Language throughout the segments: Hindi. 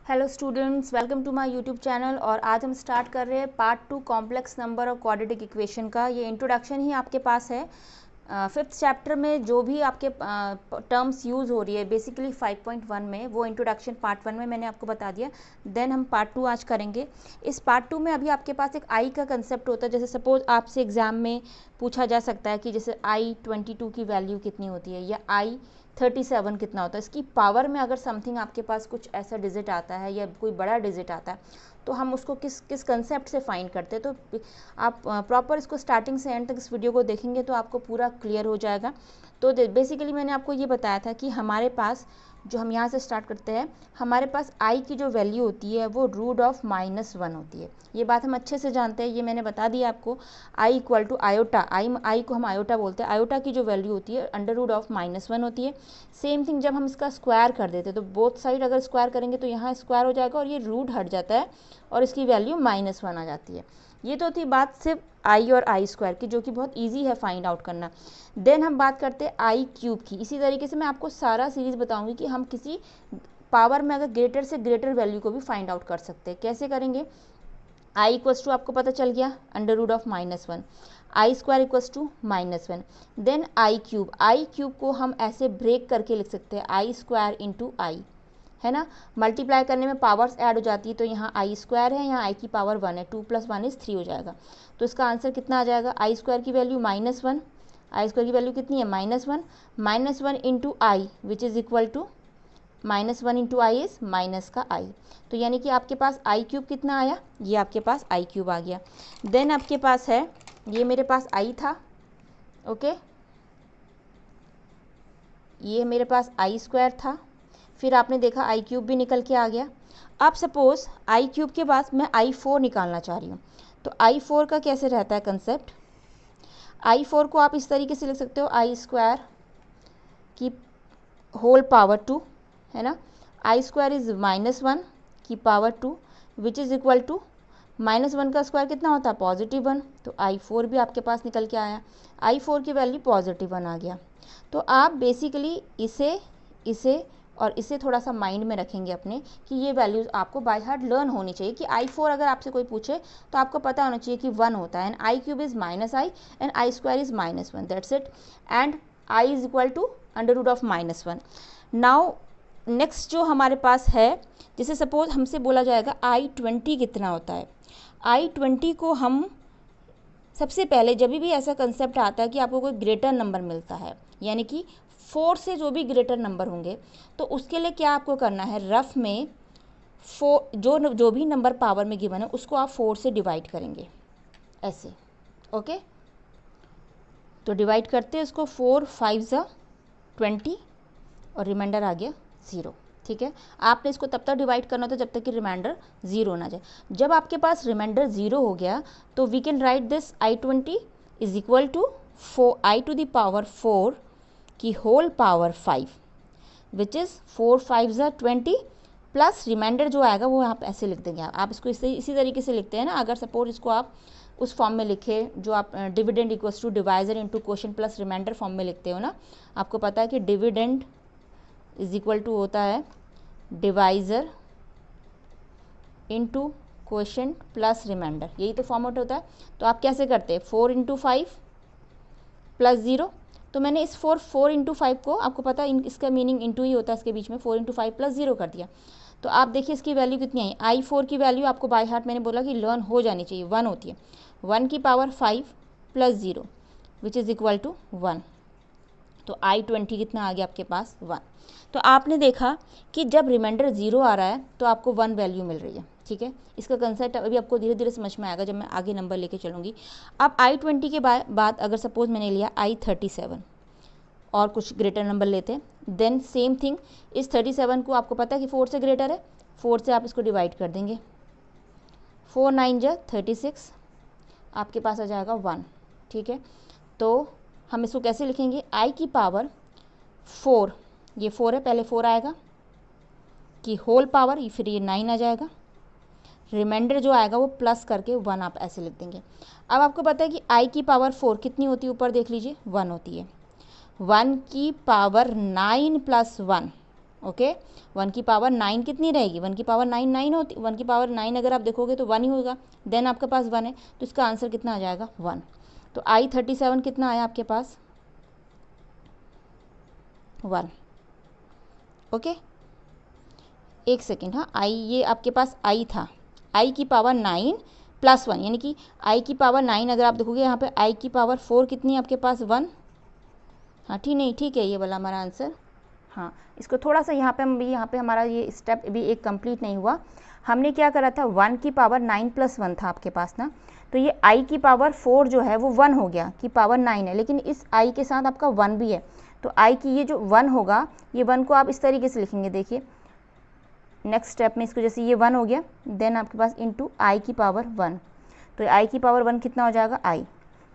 Hello students, welcome to my YouTube channel. और आज हम स्टार्ट कर रहे हैं पार्ट 2 कॉम्प्लेक्स नंबर और क्वाड्रेटिक इक्वेशन का। ये इंट्रोडक्शन ही आपके पास है। फिफ्थ चैप्टर में जो भी आपके टर्म्स यूज़ हो रही है बेसिकली 5.1 में, वो इंट्रोडक्शन पार्ट 1 में मैंने आपको बता दिया। देन हम पार्ट 2 आज करेंगे। इस पार्ट 2 में अभी आपके पास एक आई का कंसेप्ट होता है। जैसे सपोज आपसे एग्जाम में पूछा जा सकता है कि जैसे I22 की वैल्यू कितनी होती है या I37 कितना होता है। इसकी पावर में अगर समथिंग आपके पास कुछ ऐसा डिजिट आता है या कोई बड़ा डिजिट आता है तो हम उसको किस कंसेप्ट से फाइंड करते हैं। तो आप प्रॉपर इसको स्टार्टिंग से एंड तक इस वीडियो को देखेंगे तो आपको पूरा क्लियर हो जाएगा। तो बेसिकली मैंने आपको ये बताया था कि हमारे पास जो हम यहाँ से स्टार्ट करते हैं, हमारे पास आई की जो वैल्यू होती है वो रूट ऑफ -1 होती है। ये बात हम अच्छे से जानते हैं, ये मैंने बता दिया आपको। आई इक्वल टू आयोटा, आई को हम आयोटा बोलते हैं। आयोटा की जो वैल्यू होती है अंडर रूट ऑफ -1 होती है। सेम थिंग जब हम इसका स्क्वायर कर देते हैं तो बोथ साइड अगर स्क्वायर करेंगे तो यहाँ स्क्वायर हो जाएगा और ये रूट हट जाता है और इसकी वैल्यू -1 आ जाती है। ये तो थी बात सिर्फ आई और आई स्क्वायर की, जो कि बहुत ईजी है फाइंड आउट करना। देन हम बात करते हैं आई क्यूब की। इसी तरीके से मैं आपको सारा सीरीज बताऊंगी कि हम किसी पावर में अगर ग्रेटर से ग्रेटर वैल्यू को भी फाइंड आउट कर सकते हैं। कैसे करेंगे? आई इक्वल्स टू आपको पता चल गया under root of -1, i square equals to -1। Then i cube को हम ऐसे ब्रेक करके लिख सकते हैं आई स्क्वायर इंटू आई, है ना। मल्टीप्लाई करने में पावर्स ऐड हो जाती है तो यहाँ आई स्क्वायर है, यहाँ आई की पावर 1 है, 2 + 1 = 3 हो जाएगा। तो इसका आंसर कितना आ जाएगा? आई स्क्वायर की वैल्यू -1, आई स्क्वायर की वैल्यू कितनी है? -1 into I which is equal to -1 into i is minus का आई। तो यानी कि आपके पास आई क्यूब कितना आया? ये आपके पास आई क्यूब आ गया। देन आपके पास है, ये मेरे पास आई था, ओके, ये मेरे पास आई स्क्वायर था, फिर आपने देखा आई क्यूब भी निकल के आ गया। अब सपोज आई क्यूब के बाद मैं I4 निकालना चाह रही हूँ, तो I4 का कैसे रहता है कंसेप्ट? I4 को आप इस तरीके से लिख सकते हो आई स्क्वायर की होल पावर 2, है ना। आई स्क्वायर इज -1 की power 2 which is equal to -1 का स्क्वायर कितना होता है? +1। तो I4 भी आपके पास निकल के आया, I4 की वैल्यू +1 आ गया। तो आप बेसिकली इसे और इसे थोड़ा सा माइंड में रखेंगे अपने कि ये वैल्यूज़ आपको बाय हार्ट लर्न होनी चाहिए कि I4 अगर आपसे कोई पूछे तो आपको पता होना चाहिए कि 1 होता है, and i cube is -i and i square is -1, that's it, and i is equal to under root of -1। Now next जो हमारे पास है, जैसे सपोज हमसे बोला जाएगा I20 कितना होता है। I20 को हम सबसे पहले जब भी ऐसा कंसेप्ट आता है कि आपको कोई ग्रेटर नंबर मिलता है, यानी कि 4 से जो भी ग्रेटर नंबर होंगे, तो उसके लिए क्या आपको करना है? रफ में 4 जो भी नंबर पावर में गिवन है उसको आप 4 से डिवाइड करेंगे, ऐसे, ओके। तो डिवाइड करते हैं इसको, 4 × 5 = 20 और रिमाइंडर आ गया 0, ठीक है। आपने इसको तब तक डिवाइड करना था जब तक कि रिमाइंडर 0 ना जाए। जब आपके पास रिमाइंडर 0 हो गया तो we can write this I20 is equal to I⁴ की whole power 5 which is 4 × 5 = 20 plus remainder जो आएगा वो आप ऐसे लिख देंगे। आप इसको इसी तरीके से लिखते हैं ना। अगर सपोज इसको आप उस फॉर्म में लिखे जो आप dividend equals to divisor into quotient plus remainder form में लिखते हो ना, आपको पता है कि डिविडेंड इज इक्वल टू होता है divisor into quotient plus remainder, यही तो फॉर्मेट होता है। तो आप कैसे करते हैं? 4 × 5 + 0। तो मैंने इस 4 × 5 को, आपको पता है इसका मीनिंग इंटू ही होता है इसके बीच में, 4 × 5 + 0 कर दिया। तो आप देखिए इसकी वैल्यू कितनी आई। I4 की वैल्यू आपको बाय हार्ट मैंने बोला कि लर्न हो जानी चाहिए, 1 होती है। 1 की power 5 + 0 which is equal to 1। तो I20 कितना आ गया आपके पास? 1। तो आपने देखा कि जब रिमाइंडर 0 आ रहा है तो आपको 1 वैल्यू मिल रही है, ठीक है। इसका कंसेप्ट अभी आपको धीरे धीरे समझ में आएगा जब मैं आगे नंबर लेके चलूँगी। अब I20 के बाद अगर सपोज मैंने लिया I37 और कुछ ग्रेटर नंबर लेते हैं, देन सेम थिंग, इस 37 को आपको पता है कि 4 से ग्रेटर है, 4 से आप इसको डिवाइड कर देंगे, 4 × 9 = 36, आपके पास आ जाएगा 1, ठीक है। तो हम इसको कैसे लिखेंगे? आई की पावर 4, ये 4 है, पहले 4 आएगा कि होल पावर, फिर ये 9 आ जाएगा, रिमाइंडर जो आएगा वो प्लस करके 1 आप ऐसे लिख देंगे। अब आपको पता है कि आई की पावर 4 कितनी होती है? ऊपर देख लीजिए 1 होती है। 1 की पावर 9 + 1 ओके। 1 की पावर 9 कितनी रहेगी, 1 की पावर 9 9 होती, 1 की पावर 9 अगर आप देखोगे तो 1 ही होगा, देन आपके पास 1 है, तो इसका आंसर कितना आ जाएगा 1। तो I37 कितना आया आपके पास 1। ओके, एक सेकेंड, हाँ आई, ये आपके पास आई था, आई की पावर 9 प्लस 1, यानी कि आई की पावर 9 अगर आप देखोगे यहाँ पे आई की पावर 4 कितनी है आपके पास 1। हाँ ठीक, नहीं ठीक है, ये वाला हमारा आंसर। हाँ, इसको थोड़ा सा यहाँ पे हम भी, यहाँ पे हमारा ये स्टेप भी एक कंप्लीट नहीं हुआ। हमने क्या करा था, 1 की पावर 9 प्लस 1 था आपके पास ना, तो ये आई की पावर 4 जो है वो 1 हो गया, की पावर 9 है, लेकिन इस आई के साथ आपका 1 भी है, तो आई की ये जो 1 होगा, ये 1 को आप इस तरीके से लिखेंगे, देखिए नेक्स्ट स्टेप में इसको, जैसे ये 1 हो गया, देन आपके पास इंटू आई की पावर 1, तो आई की पावर 1 कितना हो जाएगा आई,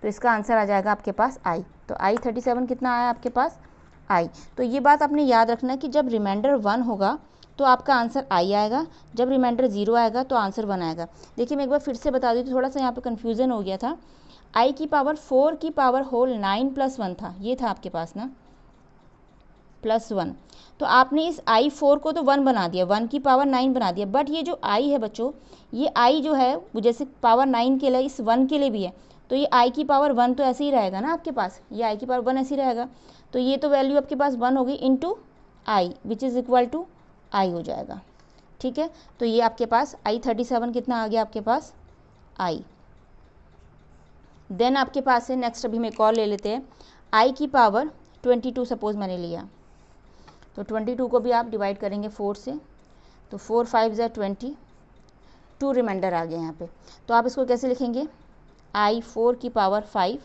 तो इसका आंसर आ जाएगा आपके पास आई। तो I37 कितना आया आपके पास आई। तो ये बात आपने याद रखना है कि जब रिमाइंडर 1 होगा तो आपका आंसर आई आएगा, जब रिमाइंडर 0 आएगा तो आंसर 1 आएगा। देखिए मैं एक बार फिर से बता दूँ, तो थोड़ा सा यहाँ पे कन्फ्यूज़न हो गया था। आई की पावर 4 की पावर होल 9 प्लस 1 था, ये था आपके पास ना प्लस 1, तो आपने इस I4 को तो 1 बना दिया, 1 की पावर 9 बना दिया, बट ये जो I है बच्चों, ये I जो है वो जैसे पावर 9 के लिए इस 1 के लिए भी है, तो ये I की पावर 1 तो ऐसे ही रहेगा ना आपके पास, ये I की पावर 1 ऐसे ही रहेगा, तो ये तो वैल्यू आपके पास 1 होगी into I which is equal to I हो जाएगा। ठीक है, तो ये आपके पास I37 कितना आ गया आपके पास आई। देन आपके पास है नेक्स्ट, अभी हम एक और ले लेते हैं, I की पावर 22 सपोज मैंने लिया, तो 22 को भी आप डिवाइड करेंगे 4 से, तो 4 5 ज़ा 20, 2 रिमाइंडर आ गया यहाँ पे, तो आप इसको कैसे लिखेंगे, I4 की पावर 5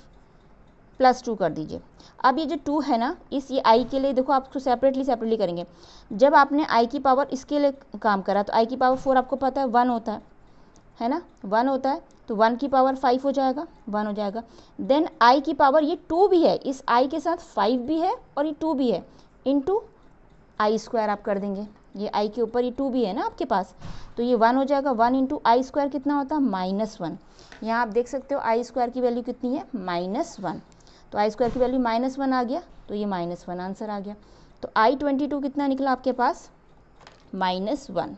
प्लस 2 कर दीजिए। अब ये जो 2 है ना, इस ये I के लिए देखो आप इसको सेपरेटली करेंगे। जब आपने I की पावर इसके लिए काम करा तो I की पावर 4 आपको पता है 1 होता है ना, 1 होता है, तो 1 की पावर 5 हो जाएगा, 1 हो जाएगा। देन I की पावर ये 2 भी है, इस I के साथ 5 भी है और ये 2 भी है, इंटू आई स्क्वायर आप कर देंगे, ये आई के ऊपर ये 2 भी है ना आपके पास, तो ये 1 हो जाएगा, 1 इंटू आई स्क्वायर कितना होता है -1। यहाँ आप देख सकते हो आई स्क्वायर की वैल्यू कितनी है -1, तो आई स्क्वायर की वैल्यू -1 आ गया, तो ये -1 आंसर आ गया। तो I22 कितना निकला आपके पास -1,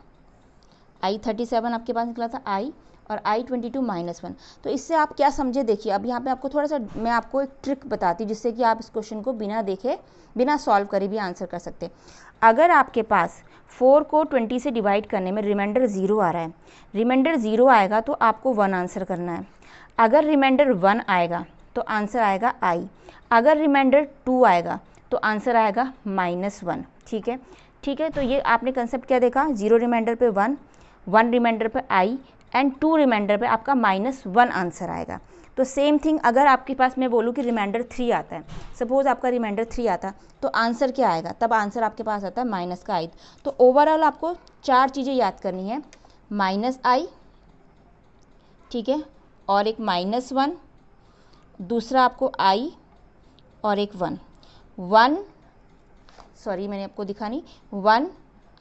I37 आपके पास निकला था आई, और I22 -1। तो इससे आप क्या समझे, देखिए अब यहाँ पे आपको थोड़ा सा मैं आपको एक ट्रिक बताती हूँ जिससे कि आप इस क्वेश्चन को बिना देखे बिना सॉल्व करे भी आंसर कर सकते। अगर आपके पास 4 को 20 से डिवाइड करने में रिमाइंडर 0 आ रहा है, रिमाइंडर 0 आएगा तो आपको 1 आंसर करना है। अगर रिमाइंडर 1 आएगा तो आंसर आएगा आई, अगर रिमाइंडर 2 आएगा तो आंसर आएगा -1। ठीक है, ठीक है, तो ये आपने कंसेप्ट क्या देखा, 0 रिमाइंडर पे 1, 1 रिमाइंडर पे आई एंड 2 रिमाइंडर पे आपका -1 आंसर आएगा। तो सेम थिंग अगर आपके पास मैं बोलूँ कि रिमाइंडर 3 आता है, सपोज आपका रिमाइंडर 3 आता तो आंसर क्या आएगा, तब आंसर आपके पास आता है माइनस का आई। तो ओवरऑल आपको 4 चीज़ें याद करनी है, -i, ठीक है, और एक -1, दूसरा आपको i और एक 1 सॉरी मैंने आपको दिखा नहीं, 1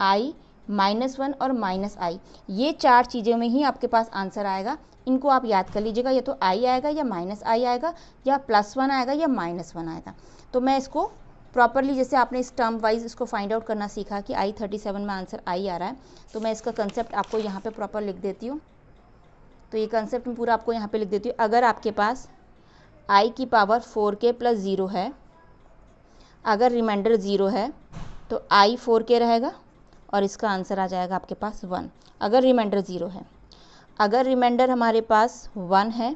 i -1 और -i, ये 4 चीज़ों में ही आपके पास आंसर आएगा। इनको आप याद कर लीजिएगा, या तो i आएगा या -i आएगा या +1 आएगा या -1 आएगा। तो मैं इसको प्रॉपरली, जैसे आपने इस टर्म वाइज इसको फाइंड आउट करना सीखा कि I37 में आंसर i आ रहा है, तो मैं इसका कंसेप्ट आपको यहाँ पे प्रॉपर लिख देती हूँ। तो ये कंसेप्ट मैं पूरा आपको यहाँ पे लिख देती हूँ। अगर आपके पास i की पावर 4k + 0 है, अगर रिमाइंडर 0 है तो i 4k रहेगा और इसका आंसर आ जाएगा आपके पास 1, अगर रिमाइंडर 0 है। अगर रिमाइंडर हमारे पास 1 है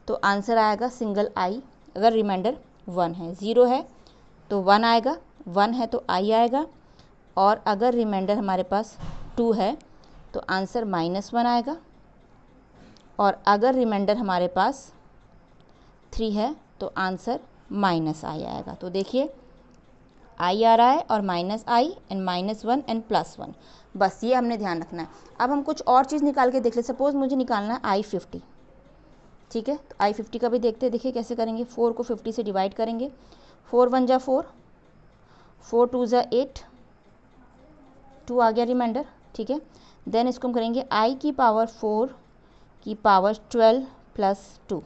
तो आंसर आएगा सिंगल i, अगर रिमाइंडर 1 है, 0 है तो 1 आएगा, 1 है तो i आएगा, और अगर रिमाइंडर हमारे पास 2 है तो आंसर -1 आएगा, और अगर रिमाइंडर हमारे पास 3 है तो आंसर -i आएगा। तो देखिए i आ रहा है और -i एंड -1 एंड +1, बस ये हमने ध्यान रखना है। अब हम कुछ और चीज़ निकाल के देख ले, सपोज मुझे निकालना है I50, ठीक है, तो I50 का भी देखते हैं, देखिए कैसे करेंगे। 4 को 50 से डिवाइड करेंगे, 4 1 ज़ा 4, 4 2 ज़ा 8, 2 आ गया रिमाइंडर, ठीक है। देन इसको हम करेंगे i की पावर 4 की पावर 12 + 2।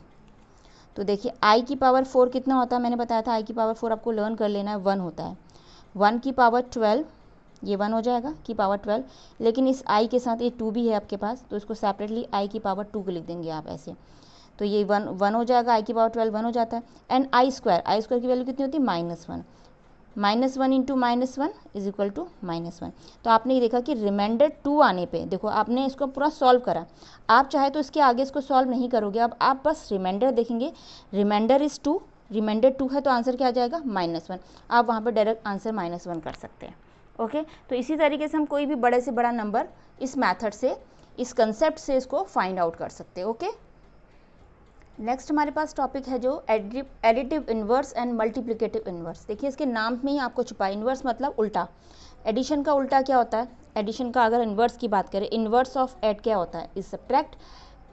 तो देखिए i की पावर 4 कितना होता है, मैंने बताया था i की पावर 4 आपको लर्न कर लेना है, 1 होता है। 1 की पावर 12 ये 1 हो जाएगा की पावर 12, लेकिन इस i के साथ ये 2 भी है आपके पास, तो इसको सेपरेटली i की पावर 2 को लिख देंगे आप ऐसे, तो ये 1 हो जाएगा, i की पावर 12 1 हो जाता है। एंड आई स्क्वायर की वैल्यू कितनी होती है -1, -1 इंटू -1 इज इक्वल टू -1। तो आपने ये देखा कि रिमाइंडर 2 आने पे देखो आपने इसको पूरा सॉल्व करा, आप चाहे तो इसके आगे इसको सॉल्व नहीं करोगे, अब आप बस रिमाइंडर देखेंगे, रिमाइंडर इज़ 2, रिमाइंडर 2 है तो आंसर क्या आ जाएगा -1, आप वहाँ पर डायरेक्ट आंसर -1 कर सकते हैं। ओके, तो इसी तरीके से हम कोई भी बड़े से बड़ा नंबर इस मैथड से, इस कंसेप्ट से इसको फाइंड आउट कर सकते हैं। ओके, नेक्स्ट हमारे पास टॉपिक है जो additive inverse and multiplicative inverse. देखिए इसके नाम में ही आपको छुपा है, इन्वर्स मतलब उल्टा, एडिशन का उल्टा क्या होता है, एडिशन का अगर इन्वर्स की बात करें, इन्वर्स ऑफ एड क्या होता है, इज सब्ट्रैक्ट।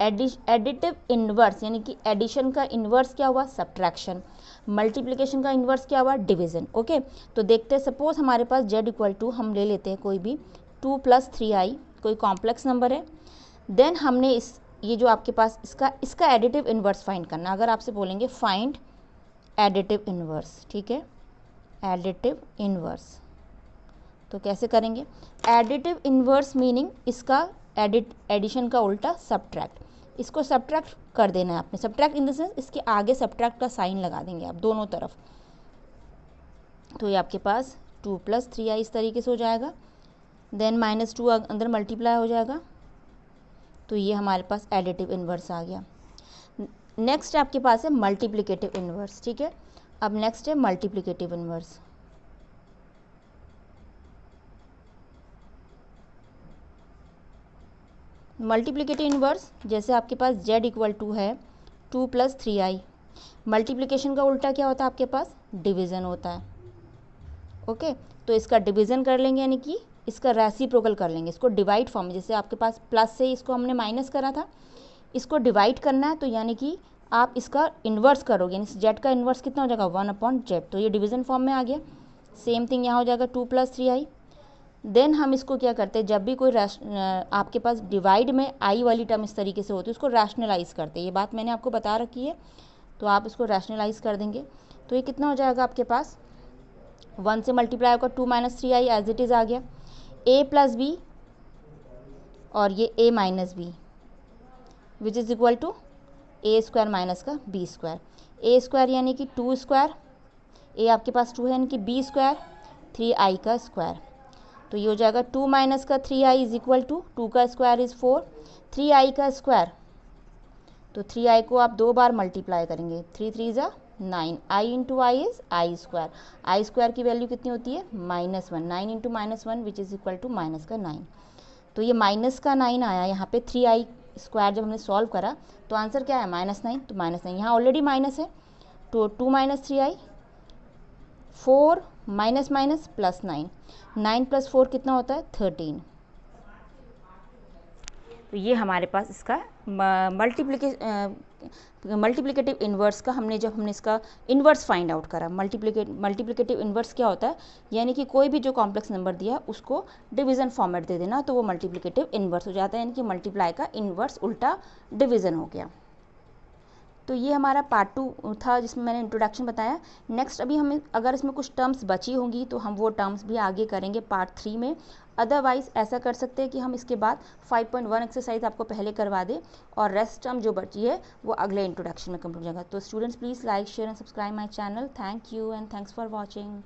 एडिटिव इन्वर्स यानी कि एडिशन का इन्वर्स क्या हुआ, सब्ट्रैक्शन। मल्टीप्लिकेशन का इन्वर्स क्या हुआ, डिवीजन। ओके, तो देखते हैं, सपोज हमारे पास z इक्वल टू, हम ले लेते हैं कोई भी 2 + 3i, कोई कॉम्प्लेक्स नंबर है। देन हमने ये जो आपके पास इसका एडिटिव इन्वर्स फाइंड करना। अगर आपसे बोलेंगे फाइंड एडिटिव इन्वर्स, ठीक है, एडिटिव इन्वर्स, तो कैसे करेंगे, एडिटिव इन्वर्स मीनिंग इसका एडिशन का उल्टा सब्ट्रैक्ट, इसको सब्ट्रैक्ट कर देना है आपने, सब्ट्रैक्ट इन द सेंस इसके आगे सब्ट्रैक्ट का साइन लगा देंगे आप दोनों तरफ, तो ये आपके पास 2 + 3i इस तरीके से हो जाएगा। देन -2 अंदर मल्टीप्लाई हो जाएगा, तो ये हमारे पास एडिटिव इन्वर्स आ गया। नेक्स्ट आपके पास है मल्टीप्लिकेटिव इन्वर्स, ठीक है। अब नेक्स्ट है मल्टीप्लिकेटिव इन्वर्स। मल्टीप्लिकेटिव इन्वर्स जैसे आपके पास z इक्वल टू है 2 + 3i, मल्टीप्लिकेशन का उल्टा क्या होता है आपके पास, डिवीज़न होता है। ओके, तो इसका डिवीज़न कर लेंगे यानी कि इसका रेसिप्रोकल कर लेंगे, इसको डिवाइड फॉर्म में, जैसे आपके पास प्लस से इसको हमने माइनस करा था, इसको डिवाइड करना है, तो यानी कि आप इसका इन्वर्स करोगे, यानी जेड का इन्वर्स कितना हो जाएगा 1/z, तो ये डिवीज़न फॉर्म में आ गया। सेम थिंग यहाँ हो जाएगा 2 + 3i। देन हम इसको क्या करते हैं, जब भी कोई आपके पास डिवाइड में आई वाली टर्म इस तरीके से होती है, उसको रैशनलाइज करते हैं, ये बात मैंने आपको बता रखी है, तो आप इसको रैशनलाइज कर देंगे, तो ये कितना हो जाएगा आपके पास, 1 से मल्टीप्लाई होगा 2 - 3i एज इट इज़ आ गया, a + b और ये a - b which is equal to a² minus का b², a² यानी कि 2², a आपके पास 2 है यानी कि b² 3i का स्क्वायर, तो ये हो जाएगा 2 - 3i इज इक्वल टू 2 का स्क्वायर इज़ 4, 3i का स्क्वायर, तो 3i को आप 2 बार मल्टीप्लाई करेंगे, 3 3 ज़ा 9, i into I is i², i² की वैल्यू कितनी होती है -1, 9 into -1 which is equal to -9, तो ये -9 आया यहाँ पे, 3i² जब हमने सॉल्व करा तो आंसर क्या है -9, तो -9 यहाँ ऑलरेडी माइनस है, तो 2 - 3i 4 माइनस माइनस प्लस 9, 9 + 4 कितना होता है 13, तो ये हमारे पास इसका मल्टीप्लिकेटिव इन्वर्स का जब हमने इसका इन्वर्स फाइंड आउट करा। मल्टीप्लिकेटिव इन्वर्स क्या होता है, यानी कि कोई भी जो कॉम्प्लेक्स नंबर दिया है उसको डिवीज़न फॉर्मेट दे देना, तो वो मल्टीप्लिकेटिव इन्वर्स हो जाता है, यानी कि मल्टीप्लाई का इन्वर्स उल्टा डिवीज़न हो गया। तो ये हमारा पार्ट 2 था जिसमें मैंने इंट्रोडक्शन बताया। नेक्स्ट अभी हमें अगर इसमें कुछ टर्म्स बची होंगी तो हम वो टर्म्स भी आगे करेंगे पार्ट 3 में, अदरवाइज़ ऐसा कर सकते हैं कि हम इसके बाद 5.1 एक्सरसाइज आपको पहले करवा दें और रेस्ट टर्म जो बची है वो अगले इंट्रोडक्शन में कंप्लीट हो जाएगा। तो students please like share and subscribe my channel. Thank you and thanks for watching.